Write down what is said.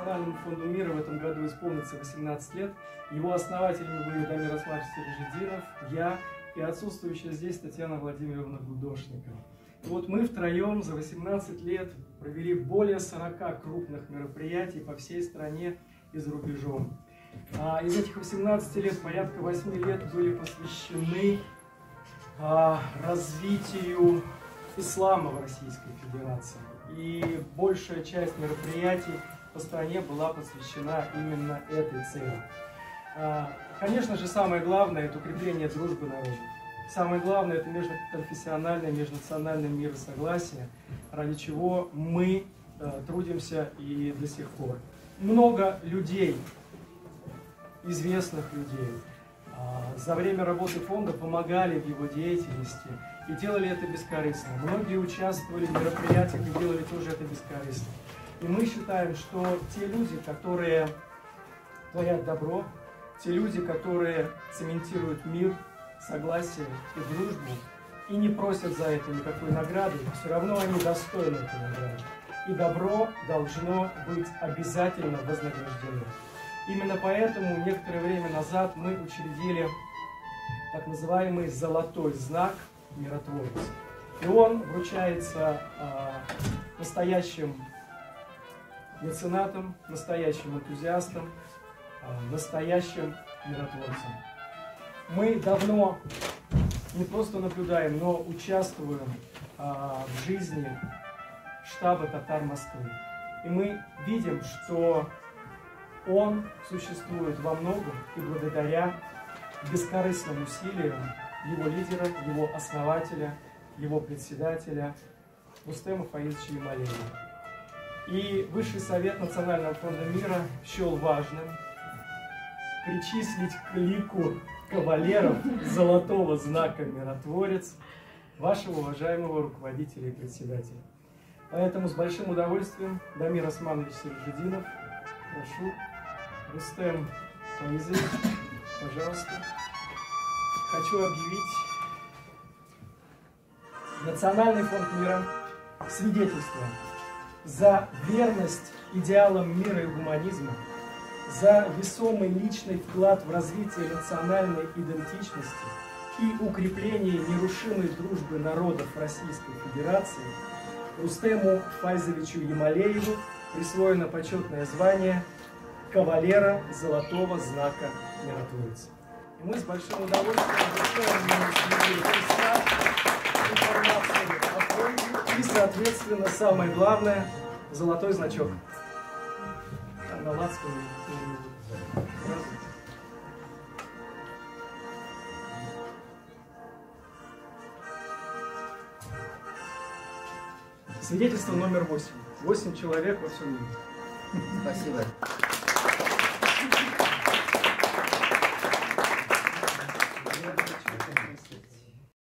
Национальному фонду мира в этом году исполнится 18 лет. Его основателями были Дамир Османович Сиражитдинов, я и отсутствующая здесь Татьяна Владимировна Гудошникова. И вот мы втроем за 18 лет провели более 40 крупных мероприятий по всей стране и за рубежом. Из этих 18 лет порядка 8 лет были посвящены развитию ислама в Российской Федерации. И большая часть мероприятий по стране была посвящена именно этой цели. Конечно же, самое главное – это укрепление дружбы народов. Самое главное – это межконфессиональное, межнациональное мир и согласие, ради чего мы трудимся и до сих пор. Много людей, известных людей, за время работы фонда помогали в его деятельности и делали это бескорыстно. Многие участвовали в мероприятиях и делали тоже это бескорыстно. И мы считаем, что те люди, которые творят добро, те люди, которые цементируют мир, согласие и дружбу, и не просят за это никакой награды, все равно они достойны этой награды. И добро должно быть обязательно вознаграждено. Именно поэтому некоторое время назад мы учредили так называемый «Золотой знак миротворца». И он вручается настоящим меценатам, настоящим энтузиастам, настоящим миротворцам. Мы давно не просто наблюдаем, но участвуем в жизни штаба татар Москвы. И мы видим, что он существует во многом и благодаря бескорыстным усилиям его лидера, его основателя, его председателя Рустема Фаизовича Ямалеева. И Высший совет Национального фонда мира счел важным причислить к лику кавалеров Золотого знака «Миротворец» вашего уважаемого руководителя и председателя. Поэтому с большим удовольствием Дамир Османович Сиражитдинов, прошу, Рустем Фаизович, пожалуйста. Хочу объявить Национальный фонд мира свидетельство за верность идеалам мира и гуманизма, за весомый личный вклад в развитие национальной идентичности и укрепление нерушимой дружбы народов Российской Федерации Рустему Фаизовичу Ямалееву присвоено почетное звание кавалера Золотого знака Миротворца. И мы с большим удовольствием информацию о фонде и, соответственно, самое главное, золотой значок. На лацкане. Свидетельство номер 8. 8 человек во всем мире. Спасибо.